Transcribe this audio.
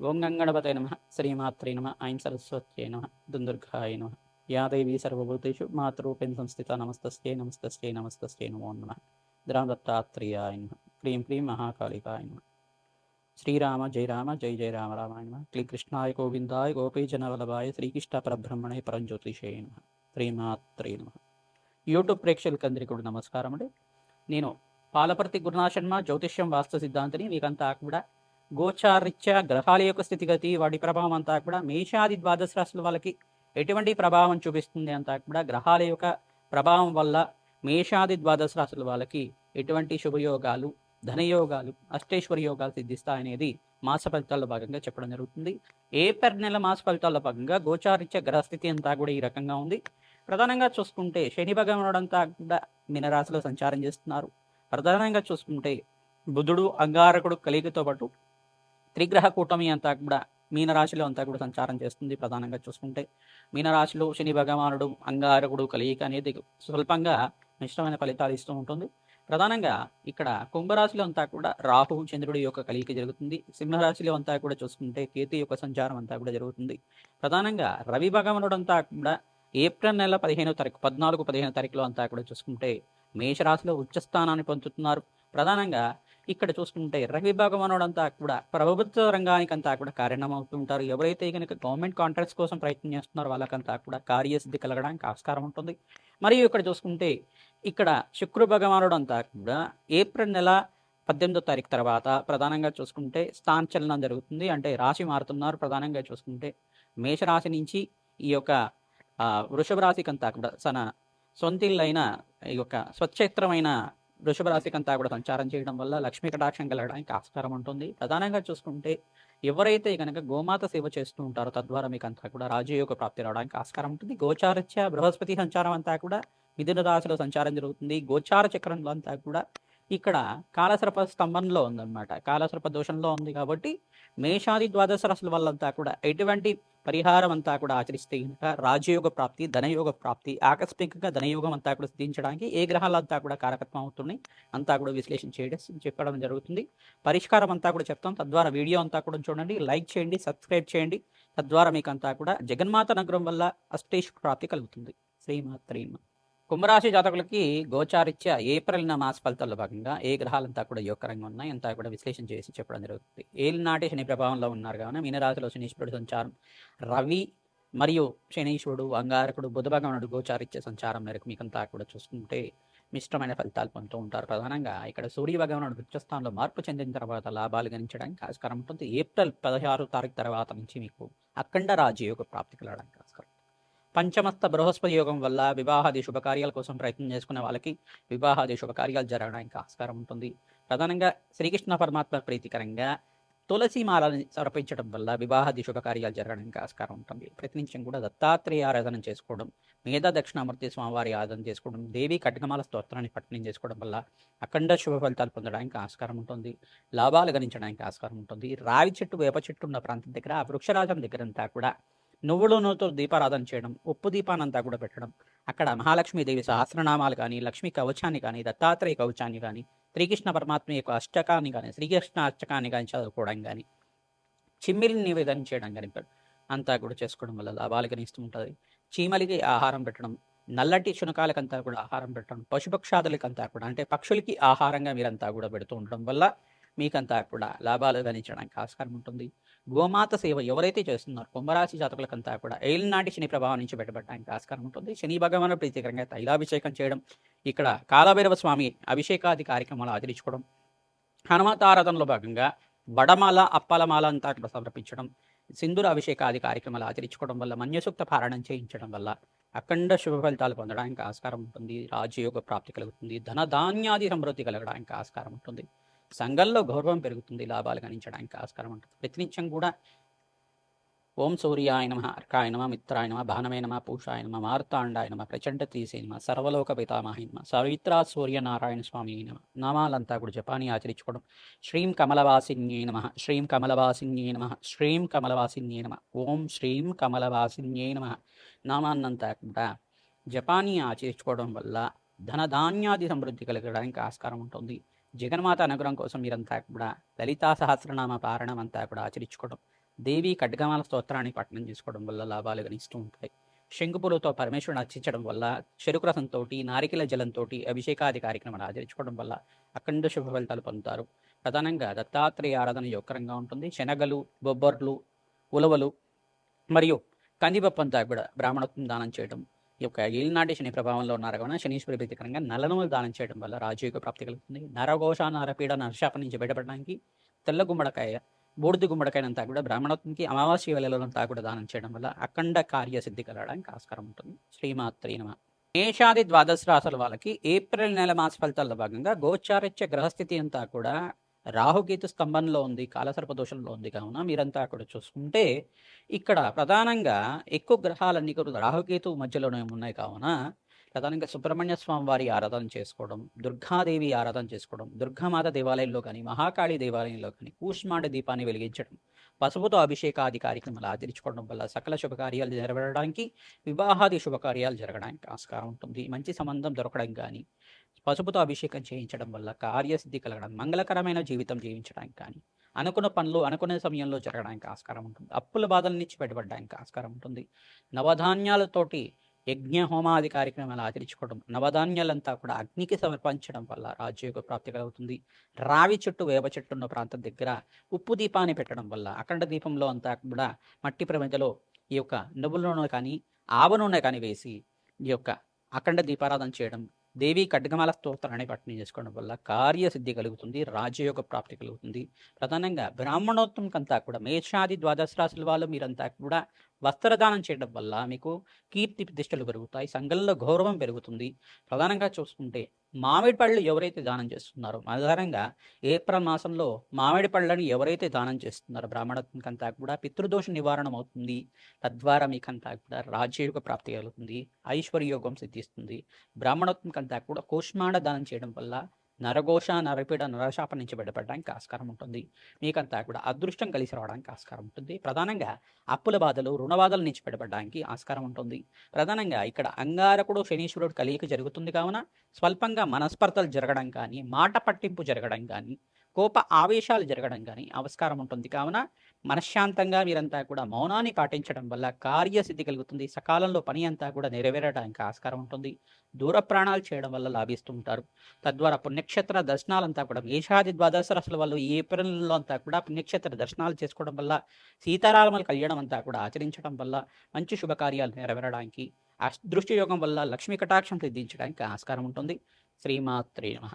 ఓం గంగణపతే నమ శ్రీమాత్రే నమ ఐం సరస్వత్యై నమ దుందుర్గాయ నమ యా దేవీ సర్వభూతేషు మాతృరూపేణ సంస్థిత నమస్తస్యై నమస్తస్యై నమస్తస్యై నమో నమః దత్తాత్రేయాయ నమః క్లీం క్లీం మహాకాళికాయ నమః శ్రీరామ జయ రామ జయ జయ రామ రామాయ నమః క్లీ కృష్ణాయ గోవిందాయ గోపీజనవల్లభాయ శ్రీకృష్ణ పరబ్రహ్మణే పరంజ్యోతిషే నమః శ్రీమాత్రే నమః. యూట్యూబ్ ప్రేక్షకులందరికీ కూడా నమస్కారం అండి. నేను పాలపర్తి గురునాథ్ శర్మ జ్యోతిష్యం వాస్తు సిద్ధాంతిని. మీకంతా కూడా గోచారీత్యా గ్రహాల యొక్క స్థితిగతి, వాటి ప్రభావం అంతా కూడా మేషాది ద్వాదశ రాశుల వాళ్ళకి ఎటువంటి ప్రభావం చూపిస్తుంది అంతా కూడా గ్రహాల యొక్క ప్రభావం వల్ల మేషాది ద్వాదశ రాశుల వాళ్ళకి ఎటువంటి శుభయోగాలు, ధనయోగాలు, అష్టేశ్వర యోగాలు సిద్ధిస్తాయనేది మాస ఫలితాల్లో భాగంగా చెప్పడం జరుగుతుంది. ఏప్రిల్ నెల మాస ఫలితాల్లో భాగంగా గోచారీత్యా గ్రహస్థితి అంతా కూడా ఈ రకంగా ఉంది. ప్రధానంగా చూసుకుంటే శని భగవానుడు అంతా కూడా మీనరాశిలో సంచారం చేస్తున్నారు. ప్రధానంగా చూసుకుంటే బుధుడు అంగారకుడు కలిగితో పాటు త్రిగ్రహ కూటమి అంతా కూడా మీనరాశిలో అంతా కూడా సంచారం చేస్తుంది. ప్రధానంగా చూసుకుంటే మీనరాశిలో శని భగవానుడు అంగారకుడు కలియిక అనేది స్వల్పంగా మిశ్రమైన ఫలితాలు ఇస్తూ ఉంటుంది. ప్రధానంగా ఇక్కడ కుంభరాశిలో అంతా కూడా రాహు చంద్రుడి యొక్క కలియిక జరుగుతుంది. సింహరాశిలో అంతా కూడా చూసుకుంటే కేతు యొక్క సంచారం అంతా కూడా జరుగుతుంది. ప్రధానంగా రవి భగవానుడు అంతా కూడా ఏప్రిల్ నెల 15వ తారీఖు 14-15 తారీఖులో అంతా కూడా చూసుకుంటే మేషరాశిలో ఉచ్చస్థానాన్ని పొందుతున్నారు. ప్రధానంగా ఇక్కడ చూసుకుంటే రవి భగవానుడు అంతా కూడా ప్రభుత్వ రంగానికంతా కూడా కారణమవుతుంటారు. ఎవరైతే కనుక గవర్నమెంట్ కాంట్రాక్ట్స్ కోసం ప్రయత్నం చేస్తున్నారో వాళ్ళకంతా కూడా కార్యసిద్ధి కలగడానికి ఆస్కారం ఉంటుంది. మరియు ఇక్కడ చూసుకుంటే ఇక్కడ శుక్ర భగవానుడు అంతా కూడా ఏప్రిల్ నెల 18వ తారీఖు తర్వాత ప్రధానంగా చూసుకుంటే స్థానచలనం జరుగుతుంది. అంటే రాశి మారుతున్నారు. ప్రధానంగా చూసుకుంటే మేషరాశి నుంచి ఈ యొక్క వృషభ రాశికంతా కూడా తన సొంతిల్లైన ఈ యొక్క స్వచ్ఛేత్రమైన వృషభ రాశికంతా కూడా సంచారం చేయడం వల్ల లక్ష్మీ కటాక్షం కలగడానికి ఆస్కారం ఉంటుంది. ప్రధానంగా చూసుకుంటే ఎవరైతే కనుక గోమాత సేవ చేస్తూ ఉంటారో తద్వారా మీకు అంతా కూడా రాజయోగ ప్రాప్తి రావడానికి ఆస్కారం ఉంటుంది. గోచారత్య బృహస్పతి సంచారం అంతా కూడా మిథున రాశిలో సంచారం జరుగుతుంది. గోచార చక్రంలో అంతా కూడా ఇక్కడ కాలసర్ప స్తంభంలో ఉందన్నమాట. కాలసర్ప దోషంలో ఉంది కాబట్టి మేషాది ద్వాదశ రాశుల వాళ్ళంతా కూడా ఎటువంటి పరిహారం అంతా కూడా ఆచరిస్తే కనుక రాజయోగ ప్రాప్తి, ధనయోగ ప్రాప్తి, ఆకస్మికంగా ధనయోగం అంతా కూడా సిద్ధించడానికి ఏ గ్రహాలంతా కూడా కారకత్వం అవుతున్నాయి అంతా కూడా విశ్లేషణ చెప్పడం జరుగుతుంది. పరిష్కారం అంతా కూడా చెప్తాం. తద్వారా వీడియో అంతా కూడా చూడండి, లైక్ చేయండి, సబ్స్క్రైబ్ చేయండి. తద్వారా మీకు అంతా కూడా జగన్మాత నగరం వల్ల అష్టేశ్వర ప్రాప్తి కలుగుతుంది. శ్రీమాత్రే నమః. కుంభరాశి జాతకులకి గోచారిత్యా ఏప్రిల్ మాస ఫలితాల్లో భాగంగా ఏ గ్రహాలంతా కూడా యోగకరంగా ఉన్నాయి అంతా కూడా విశ్లేషణ చేసి చెప్పడం జరుగుతుంది. ఏలినాటి శని ప్రభావంలో ఉన్నారు కావున మీనరాశిలో శనీశ్వరుడు సంచారం, రవి మరియు శనీశ్వరుడు, అంగారకుడు, బుధ భగవానుడు గోచారిత్య సంచారం మేరకు మీకంతా కూడా చూసుకుంటే మిశ్రమైన ఫలితాలు పొందుతూ ఉంటారు. ప్రధానంగా ఇక్కడ సూర్య భగవానుడు ఉచ్చస్థానంలో మార్పు చెందిన తర్వాత లాభాలు గణించడానికి ఆస్కారం ఉంటుంది. ఏప్రిల్ 16వ తారీఖు తర్వాత నుంచి మీకు అఖండ రాజయోగ ప్రాప్తి కలగడానికి ఆస్కారం. పంచమస్త బృహస్పతి యోగం వల్ల వివాహాది శుభకార్యాల కోసం ప్రయత్నం చేసుకునే వాళ్ళకి వివాహాది శుభకార్యాలు జరగడానికి ఆస్కారం ఉంటుంది. ప్రధానంగా శ్రీకృష్ణ పరమాత్మ ప్రీతికరంగా తులసి మాలని సమర్పించడం వల్ల వివాహాది శుభకార్యాలు జరగడానికి ఆస్కారం ఉంటుంది. ప్రతినిత్యం కూడా దత్తాత్రేయ ఆరాధన చేసుకోవడం, మేధా దక్షిణామూర్తి స్వామివారి ఆరాధన చేసుకోవడం, దేవి ఖడ్గమాల స్తోత్రాన్ని పఠనం చేసుకోవడం వల్ల అఖండ శుభ ఫలితాలు పొందడానికి ఆస్కారం ఉంటుంది. లాభాలు గణించడానికి ఆస్కారం ఉంటుంది. రావి చెట్టు, వేప చెట్టు ఉన్న ప్రాంతం దగ్గర, ఆ వృక్షరాజం దగ్గర అంతా కూడా నువ్వులు నూతో దీపారాధన చేయడం, ఉప్పు దీపానంతా కూడా పెట్టడం, అక్కడ మహాలక్ష్మీదేవి సహస్రనామాలు కానీ, లక్ష్మీ కవచాన్ని కానీ, దత్తాత్రేయ కవచాన్ని కానీ, శ్రీకృష్ణ పరమాత్మ యొక్క అష్టకాన్ని కానీ, శ్రీకృష్ణ అష్టకాన్ని కానీ చదువుకోవడం కానీ, చిమ్మిలిని నివేదన చేయడం కానీ అంతా కూడా చేసుకోవడం వల్ల లాభాలు గణిస్తూ ఉంటుంది. చీమలికి ఆహారం పెట్టడం, నల్లటి శునకాలకంతా కూడా ఆహారం పెట్టడం, పశుపక్షాదులకంతా కూడా అంటే పక్షులకి ఆహారంగా మీరంతా కూడా పెడుతూ ఉండడం వల్ల మీకంతా కూడా లాభాలు గణించడానికి ఆస్కారం ఉంటుంది. గోమాత సేవ ఎవరైతే చేస్తున్నారో కుంభరాశి జాతకులకంతా కూడా ఏలినాటి శని ప్రభావం నుంచి బయటపడడానికి ఆస్కారం ఉంటుంది. శని భగవాను ప్రీతికరంగా తైలాభిషేకం చేయడం, ఇక్కడ కాలభైరవ స్వామి అభిషేకాది కార్యక్రమాలు ఆచరించుకోవడం, హనుమతారాధనలో భాగంగా వడమాల, అప్పలమాల అంతా కూడా సమర్పించడం, సింధూర అభిషేకాది కార్యక్రమాలు ఆచరించుకోవడం వల్ల మన్యసూక్త పారాయణం చేయించడం వల్ల అఖండ శుభ ఫలితాలు పొందడానికి ఆస్కారం ఉంటుంది. రాజయోగ ప్రాప్తి కలుగుతుంది. ధనధాన్యాది సమృద్ధి కలగడానికి ఆస్కారం ఉంటుంది. సంఘంలో గౌరవం పెరుగుతుంది. లాభాలు గణించడానికి ఆస్కారం ఉంటుంది. ప్రతినిత్యం కూడా ఓం సూర్యాయ నమ, అర్కాయ నమ, మిత్రాయ నమ, భానమే నమ, పూషాయ నమ, మార్తాండాయ నమ, ప్రచండ తీసే నమ, సర్వలోక పితామహి నమ, సవిత్రా సూర్యనారాయణ స్వామి నమ నామాలంతా కూడా జపాని ఆచరించుకోవడం. శ్రీం కమలవాసిన్యే నమ, శ్రీం కమలవాసిన్యే నమ, శ్రీం కమలవాసిన్యే నమ, ఓం శ్రీం కమలవాసిన్యే నమ నామాన్నంతా కూడా జపాని ఆచరించుకోవడం వల్ల ధనధాన్యాది సమృద్ధి కలగడానికి ఆస్కారం ఉంటుంది. జగన్మాత అనుగ్రహం కోసం మీరంతా కూడా లలితా సహస్రనామ పారాయణం అంతా కూడా ఆచరించుకోవడం, దేవి ఖడ్గమాల స్తోత్రాన్ని పఠనం చేసుకోవడం వల్ల లాభాలు గణిస్తూ ఉంటాయి. శంకుపూలతో పరమేశ్వరుని అర్చించడం వల్ల, చెరుకు రసంతో, నారికెల జలంతో అభిషేకాది కార్యక్రమాలు ఆచరించుకోవడం వల్ల అఖండ శుభ ఫలితాలు పొందుతారు. ప్రధానంగా దత్తాత్రేయ ఆరాధన యోగకరంగా ఉంటుంది. శనగలు, బొబ్బర్లు, ఉలవలు మరియు కందిపప్పు అంతా కూడా బ్రాహ్మణత్వం దానం చేయడం, ఈ యొక్క ఏలినాటి శని ప్రభావంలో ఉన్నారు కావున శనీశ్వరి ప్రీతికరంగా నల్లనూలు దానం చేయడం వల్ల రాజయోగ ప్రాప్తి కలుగుతుంది. నరఘోష, నరపీడ, నరశాపం నుంచి బయటపడడానికి తెల్ల గుమ్మడికాయ, బూడిద గుమ్మడికాయనంతా కూడా బ్రాహ్మణత్వంకి అమావాస్య వేళలంతా కూడా దానం చేయడం వల్ల అఖండ కార్యసిద్ధి కలగడానికి ఆస్కారం ఉంటుంది. శ్రీమాత్రే నమః. మేషాది ద్వాదశ రాశుల వాళ్ళకి ఏప్రిల్ నెల మాస ఫలితాల్లో భాగంగా గోచారిత్య గ్రహస్థితి అంతా కూడా రాహుకేతు స్తంభంలో ఉంది, కాలసర్ప దోషంలో ఉంది. కావున మీరంతా కూడా చూసుకుంటే ఇక్కడ ప్రధానంగా ఎక్కువ గ్రహాలన్నీ కూడా రాహుకేతు మధ్యలోనే ఉన్నాయి. కావున ప్రధానంగా సుబ్రహ్మణ్య స్వామి వారి ఆరాధన చేసుకోవడం, దుర్గాదేవి ఆరాధన చేసుకోవడం, దుర్గామాత దేవాలయంలో కానీ, మహాకాళి దేవాలయంలో కానీ కూష్మాండ దీపాన్ని వెలిగించడం, పసుపుతో అభిషేకాది కార్యక్రమాలు ఆచరించుకోవడం వల్ల సకల శుభకార్యాలు నెరవేరడానికి, వివాహాది శుభకార్యాలు జరగడానికి ఆస్కారం ఉంటుంది. మంచి సంబంధం దొరకడం కానీ, పసుపుతో అభిషేకం చేయించడం వల్ల కార్యసిద్ధి కలగడం, మంగళకరమైన జీవితం జీవించడానికి కానీ, అనుకున్న పనులు అనుకునే సమయంలో జరగడానికి ఆస్కారం ఉంటుంది. అప్పుల బాధల నుంచి బయటపడడానికి ఆస్కారం ఉంటుంది. నవధాన్యాలతోటి యజ్ఞ హోమాది కార్యక్రమాలు ఆచరించుకోవడం, నవధాన్యాలంతా కూడా అగ్నికి సమర్పించడం వల్ల రాజ్యోగ ప్రాప్తి కలుగుతుంది. రావి చెట్టు, వేప చెట్టు ఉన్న ప్రాంతం దగ్గర ఉప్పు దీపాన్ని పెట్టడం వల్ల అఖండ దీపంలో అంతా కూడా మట్టి ప్రమిదలో ఈ యొక్క నువ్వుల నూనె కానీ, ఆవ నూనె కానీ వేసి ఈ యొక్క అఖండ దీపారాధన చేయడం, దేవి ఖడ్గమాల స్తోత్రాన్ని పఠనం చేసుకోవడం వల్ల కార్యసిద్ధి కలుగుతుంది, రాజయోగ ప్రాప్తి కలుగుతుంది. ప్రధానంగా బ్రాహ్మణోత్వం కంతా కూడా మేషాది ద్వాదశ రాశుల వాళ్ళు మీరంతా కూడా వస్త్రదానం చేయడం వల్ల మీకు కీర్తి ప్రతిష్టలు పెరుగుతాయి, సంఘంలో గౌరవం పెరుగుతుంది. ప్రధానంగా చూసుకుంటే మామిడి పళ్ళు ఎవరైతే దానం చేస్తున్నారో, ఆధారంగా ఏప్రిల్ మాసంలో మామిడి పళ్ళని ఎవరైతే దానం చేస్తున్నారో బ్రాహ్మణత్వంకంతా కూడా పితృదోష నివారణ అవుతుంది. తద్వారా మీకంతా కూడా రాజ్యయోగ ప్రాప్తి కలుగుతుంది, ఐశ్వర్యోగం సిద్ధిస్తుంది. బ్రాహ్మణత్వంకంతా కూడా కూష్మాండ దానం చేయడం వల్ల నరఘోష, నరపీడ, నరశాపం నుంచి బయటపడడానికి ఆస్కారం ఉంటుంది. మీకంతా కూడా అదృష్టం కలిసి రావడానికి ఆస్కారం ఉంటుంది. ప్రధానంగా అప్పుల బాధలు, రుణ బాధల నుంచి బయటపడడానికి ఆస్కారం ఉంటుంది. ప్రధానంగా ఇక్కడ అంగారకుడు శనీశ్వరుడు కలియిక జరుగుతుంది. కావున స్వల్పంగా మనస్పర్ధలు జరగడం కానీ, మాట పట్టింపు జరగడం కానీ, కోప ఆవేశాలు జరగడం కానీ ఆస్కారం ఉంటుంది. కావున మనశ్శాంతంగా మీరంతా కూడా మౌనాన్ని పాటించడం వల్ల కార్యసిద్ధి కలుగుతుంది. సకాలంలో పని అంతా కూడా నెరవేరడానికి ఆస్కారం ఉంటుంది. దూర ప్రాణాలు చేయడం వల్ల లాభిస్తూ ఉంటారు. తద్వారా పుణ్యక్షేత్ర దర్శనాలంతా కూడా మేషాది ద్వాదశ రాశుల వాళ్ళు ఈ ఏప్రిల్లో అంతా కూడా పుణ్యక్షేత్ర దర్శనాలు చేసుకోవడం వల్ల, సీతారాముల కళ్యాణం అంతా కూడా ఆచరించడం వల్ల మంచి శుభకార్యాలు నెరవేరడానికి, అదృష్ట యోగం వల్ల లక్ష్మీ కటాక్షం సిద్ధించడానికి ఆస్కారం ఉంటుంది. శ్రీమాత్రే నమః.